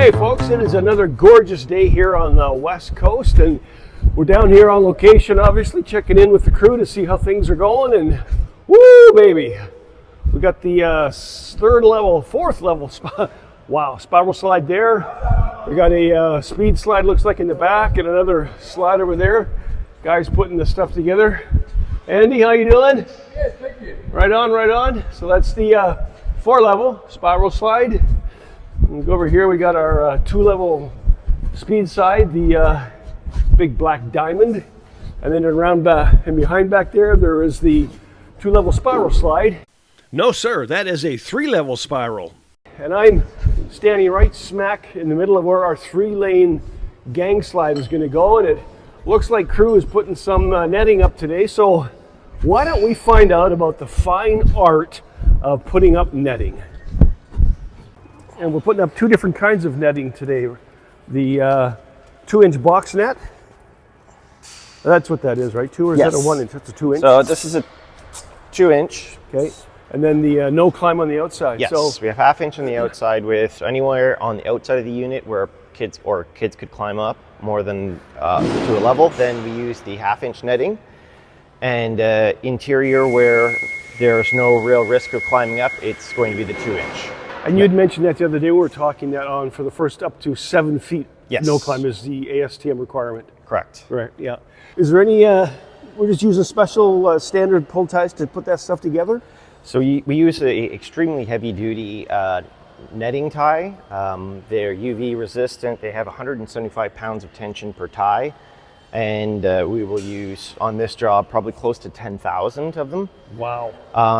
Hey folks, it is another gorgeous day here on the West Coast, and we're down here on location, obviously checking in with the crew to see how things are going. And woo, baby, we got the fourth level spiral slide there. We got a speed slide, looks like in the back, and another slide over there. Guys putting the stuff together. Andy, how you doing? Yes, thank you. Right on, right on. So that's the 4-level spiral slide. We'll go over here. We got our 2-level speed slide, the big black diamond, and then around and behind back there is the 2-level spiral slide. No, sir, that is a 3-level spiral. And I'm standing right smack in the middle of where our 3-lane gang slide is going to go, and it looks like crew is putting some netting up today. So why don't we find out about the fine art of putting up netting? And we're putting up 2 different kinds of netting today. The 2-inch box net. That's what that is, right? 2, or is that a 1-inch? That's a 2-inch. So this is a 2-inch. Okay. And then the no climb on the outside. Yes, so we have 1/2 inch on the outside with anywhere on the outside of the unit where kids could climb up more than to a level. Then we use the 1/2 inch netting, and interior where there's no real risk of climbing up, it's going to be the 2-inch. And you had mentioned that the other day we were talking that on for the first up to 7 feet. Yes. No climb is the ASTM requirement. Correct. Right. Yeah. Is there any? We're just using special standard pull ties to put that stuff together. So we use a extremely heavy duty netting tie. They're UV resistant. They have 175 pounds of tension per tie. And we will use on this job probably close to 10,000 of them. Wow.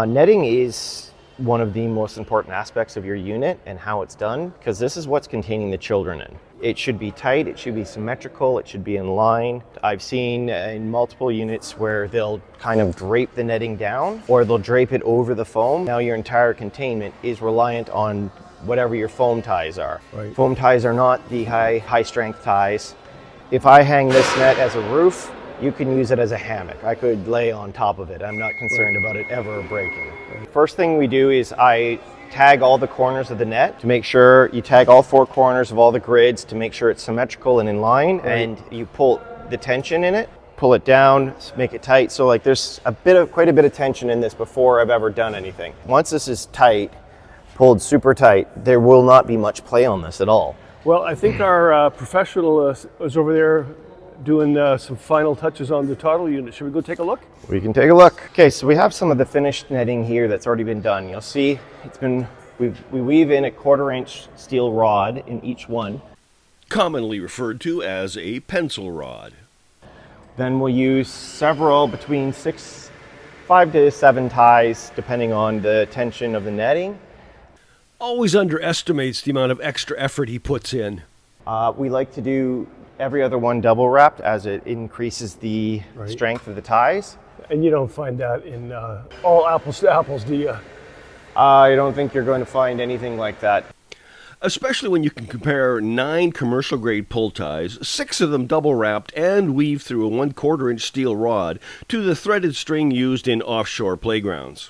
Netting is one of the most important aspects of your unit and how it's done, because this is what's containing the children in. It should be tight, it should be symmetrical, it should be in line. I've seen in multiple units where they'll kind of drape the netting down or they'll drape it over the foam. Now your entire containment is reliant on whatever your foam ties are. Right. Foam ties are not the high strength ties. If I hang this net as a roof, you can use it as a hammock. I could lay on top of it. I'm not concerned about it ever breaking. First thing we do is I tag all the corners of the net to make sure you tag all 4 corners of all the grids to make sure it's symmetrical and in line, and you pull the tension in it, pull it down, make it tight. So like there's quite a bit of tension in this before I've ever done anything. Once this is tight, pulled super tight, there will not be much play on this at all. Well, I think our professional is over there doing some final touches on the toggle unit. Should we go take a look? We can take a look. Okay, so we have some of the finished netting here that's already been done. You'll see we weave in a 1/4 inch steel rod in each one. Commonly referred to as a pencil rod. Then we'll use several between 5 to 7 ties depending on the tension of the netting. Always underestimates the amount of extra effort he puts in. We like to do every other one double wrapped as it increases the strength of the ties. And you don't find that in all apples to apples, do you? I don't think you're going to find anything like that. Especially when you can compare 9 commercial grade pull ties, 6 of them double wrapped and weaved through a 1/4 inch steel rod, to the threaded string used in offshore playgrounds.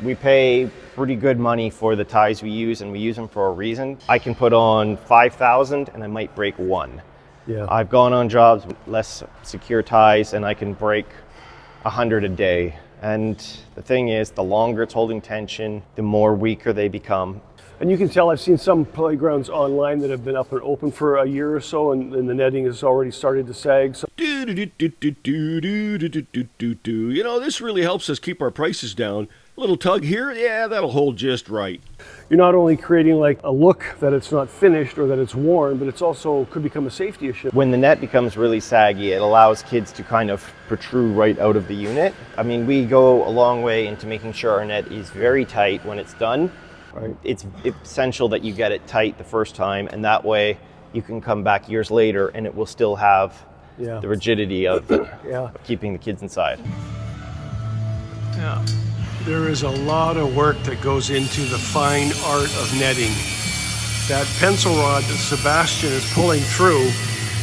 We pay pretty good money for the ties we use, and we use them for a reason. I can put on 5,000 and I might break 1. Yeah. I've gone on jobs with less secure ties and I can break 100 a day. And the thing is, the longer it's holding tension, the more weaker they become. And you can tell, I've seen some playgrounds online that have been up and open for a year or so, and the netting has already started to sag. So You know, this really helps us keep our prices down. A little tug here, yeah, that'll hold just right. you're not only creating like a look that it's not finished or that it's worn, but it's also could become a safety issue. When the net becomes really saggy, it allows kids to kind of protrude right out of the unit. I mean, we go a long way into making sure our net is very tight when it's done. Right. It's essential that you get it tight the first time, and that way you can come back years later and it will still have the rigidity of keeping the kids inside. Yeah. There is a lot of work that goes into the fine art of netting. That pencil rod that Sebastian is pulling through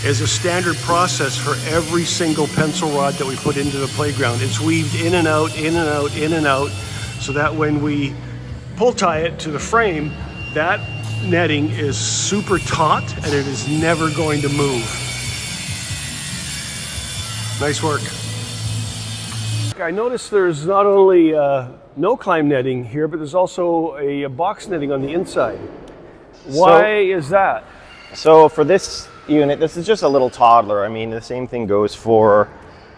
is a standard process for every single pencil rod that we put into the playground. It's weaved in and out, in and out, in and out, so that when we pull tie it to the frame, that netting is super taut and it is never going to move. Nice work. I noticed there's not only no-climb netting here, but there's also a box netting on the inside. Why is that? So for this unit, this is just a little toddler. I mean, the same thing goes for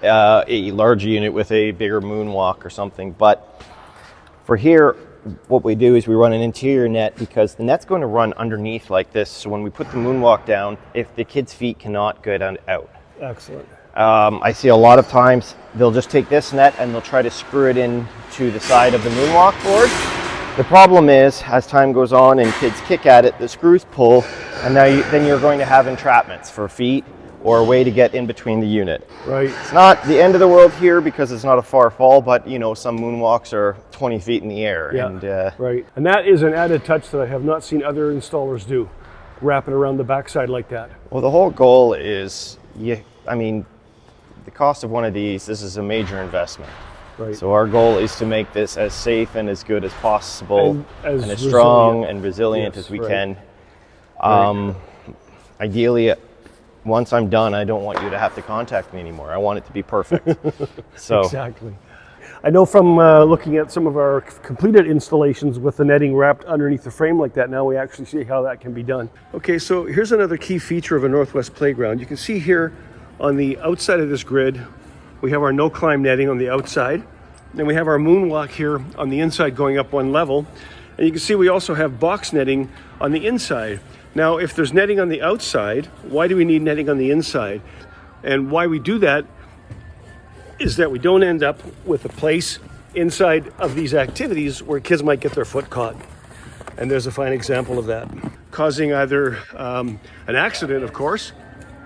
a larger unit with a bigger moonwalk or something. But for here, what we do is we run an interior net because the net's going to run underneath like this. So when we put the moonwalk down, if the kids' feet cannot get out. Excellent. I see a lot of times they'll just take this net and they'll try to screw it in to the side of the moonwalk board. The problem is, as time goes on and kids kick at it, the screws pull, and then you're going to have entrapments for feet or a way to get in between the unit. Right. It's not the end of the world here because it's not a far fall, but you know, some moonwalks are 20 feet in the air. Yeah, And, right. And that is an added touch that I have not seen other installers do, wrap it around the backside like that. Well, the whole goal is, the cost of one of these, this is a major investment. Right. So our goal is to make this as safe and as good as possible And and as as strong resilient. and resilient Yes, as we right. can. Right. Ideally, once I'm done, I don't want you to have to contact me anymore. I want it to be perfect. So Exactly. I know from looking at some of our completed installations with the netting wrapped underneath the frame like that, now we actually see how that can be done. Okay, so here's another key feature of a Northwest playground. You can see here on the outside of this grid, we have our no-climb netting on the outside. Then we have our moonwalk here on the inside going up one level. And you can see we also have box netting on the inside. Now, if there's netting on the outside, why do we need netting on the inside? And why we do that is that we don't end up with a place inside of these activities where kids might get their foot caught. And there's a fine example of that, causing either an accident, of course,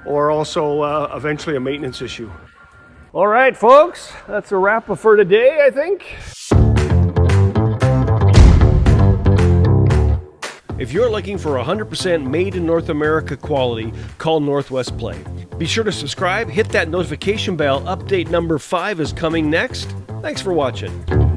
or also eventually a maintenance issue. All right, folks, that's a wrap for today, I think. If you're looking for 100% made in North America quality, call Northwest Play. Be sure to subscribe, hit that notification bell. Update number 5 is coming next. Thanks for watching.